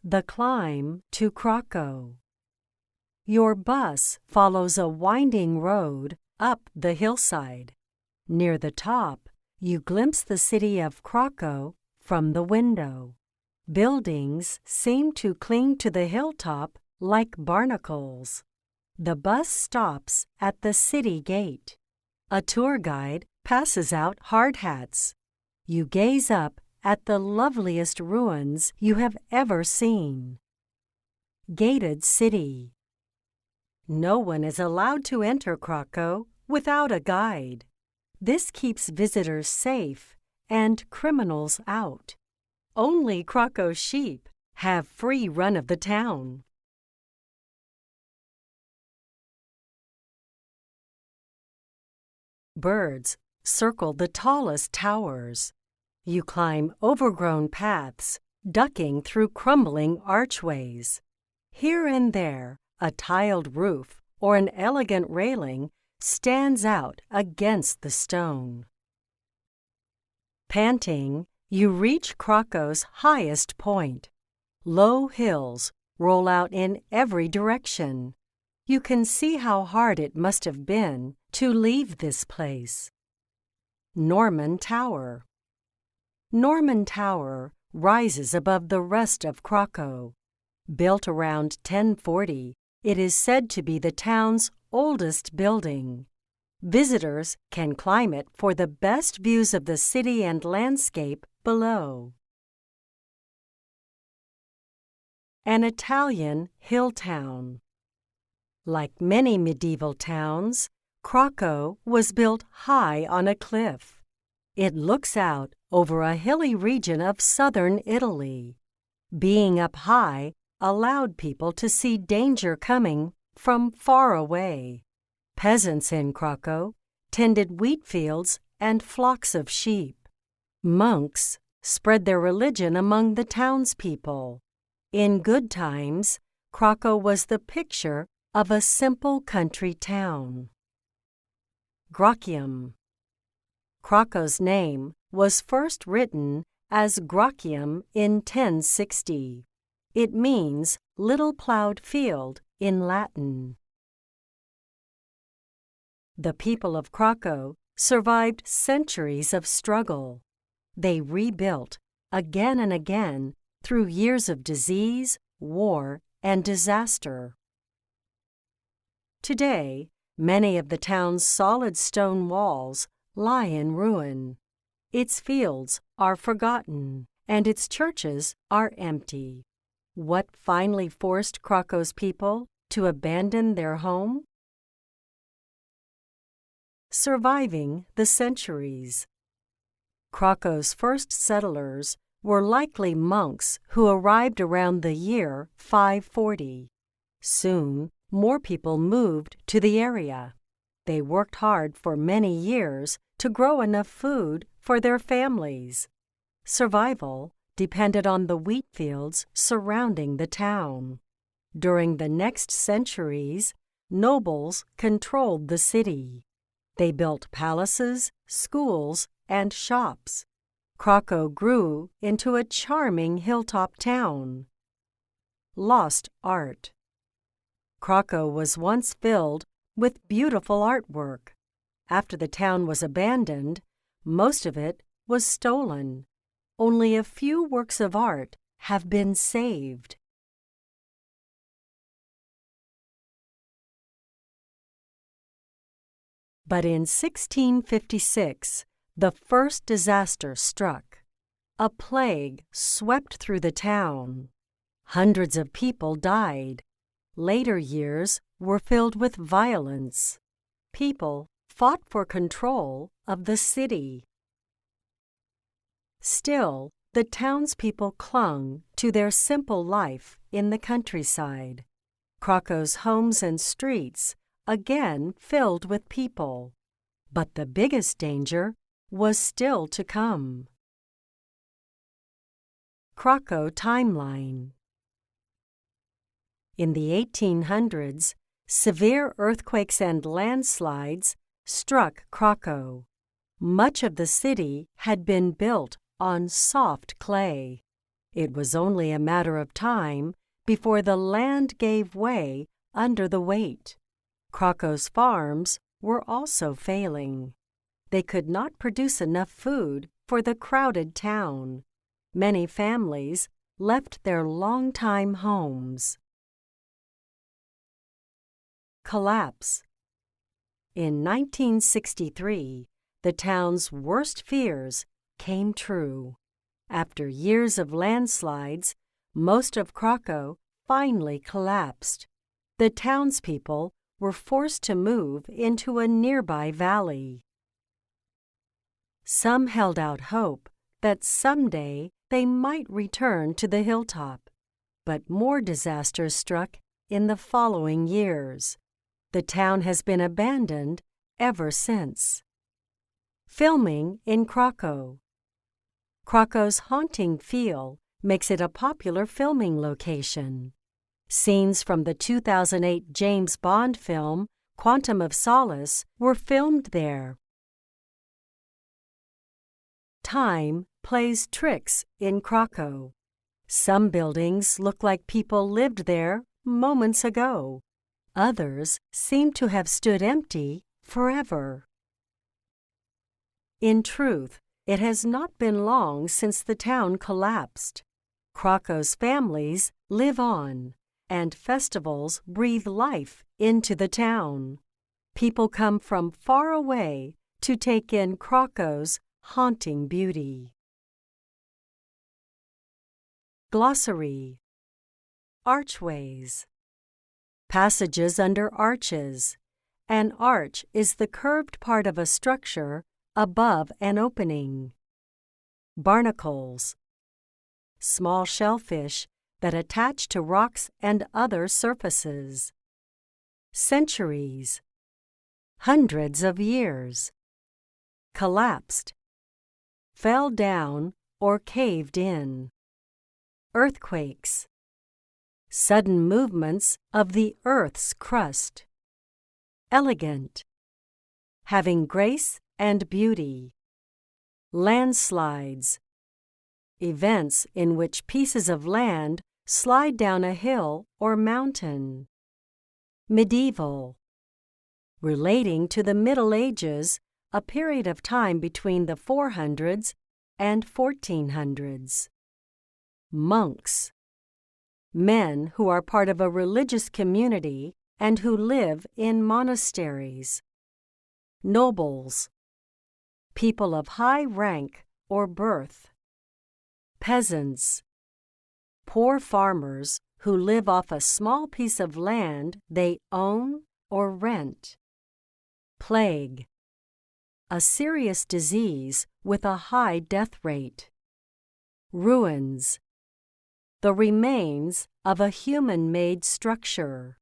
The climb to CRACO. Your bus follows a winding road up the hillside. Near the top, you glimpse the city of CRACO from the window. Buildings seem to cling to the hilltop like barnacles. The bus stops at the city gate. A tour guide passes out hard hats. You gaze up at the loveliest ruins you have ever seen. Gated city. No one is allowed to enter CRACO without a guide. This keeps visitors safe and criminals out. Only CRACO sheep have free run of the town. Birds circle the tallest towers. You climb overgrown paths, ducking through crumbling archways. Here and there, a tiled roof or an elegant railing stands out against the stone. Panting, you reach CRACO's highest point. Low hills roll out in every direction. You can see how hard it must have been to leave this place. Norman Tower. Norman Tower rises above the rest of CRACO. Built around 1040, it is said to be the town's oldest building. Visitors can climb it for the best views of the city and landscape below. An Italian hill town. Like many medieval towns, CRACO was built high on a cliff. It looks out over a hilly region of southern Italy. Being up high allowed people to see danger coming from far away. Peasants in CRACO tended wheat fields and flocks of sheep. Monks spread their religion among the townspeople. In good times, CRACO was the picture of a simple country town. Grocium. CRACO's name was first written as Grocium in 1060. It means little plowed field in Latin. The people of CRACO survived centuries of struggle. They rebuilt again and again through years of disease, war, and disaster. Today, many of the town's solid stone walls lie in ruin. Its fields are forgotten, and its churches are empty. What finally forced CRACO's people to abandon their home? Surviving the centuries. CRACO's first settlers were likely monks who arrived around the year 540. Soon, more people moved to the area. They worked hard for many years to grow enough food for their families. Survival depended on the wheat fields surrounding the town. During the next centuries, nobles controlled the city. They built palaces, schools, and shops. CRACO grew into a charming hilltop town. Lost art. CRACO was once filled with beautiful artwork. After the town was abandoned, most of it was stolen. Only a few works of art have been saved. But in 1656, the first disaster struck. A plague swept through the town. Hundreds of people died. Later years were filled with violence. People fought for control of the city. Still, the townspeople clung to their simple life in the countryside. CRACO's homes and streets again filled with people. But the biggest danger was still to come. CRACO timeline. In the 1800s, severe earthquakes and landslides struck CRACO. Much of the city had been built on soft clay. It was only a matter of time before the land gave way under the weight. CRACO's farms were also failing. They could not produce enough food for the crowded town. Many families left their longtime homes. Collapse. In 1963, the town's worst fears came true. After years of landslides, most of CRACO finally collapsed. The townspeople were forced to move into a nearby valley. Some held out hope that someday they might return to the hilltop, but more disasters struck in the following years. The town has been abandoned ever since. Filming in CRACO. CRACO's haunting feel makes it a popular filming location. Scenes from the 2008 James Bond film Quantum of Solace were filmed there. Time plays tricks in CRACO. Some buildings look like people lived there moments ago. Others seem to have stood empty forever. In truth, it has not been long since the town collapsed. CRACO's families live on, and festivals breathe life into the town. People come from far away to take in CRACO's haunting beauty. Glossary. Archways. Passages under arches. An arch is the curved part of a structure above an opening. Barnacles. Small shellfish that attach to rocks and other surfaces. Centuries. Hundreds of years. Collapsed. Fell down or caved in. Earthquakes. Sudden movements of the earth's crust. Elegant. Having grace and beauty. Landslides. Events in which pieces of land slide down a hill or mountain. Medieval. Relating to the Middle Ages, a period of time between the 400s and 1400s. Monks. Men who are part of a religious community and who live in monasteries. Nobles. People of high rank or birth. Peasants. Poor farmers who live off a small piece of land they own or rent. Plague. A serious disease with a high death rate. Ruins. The remains of a human-made structure.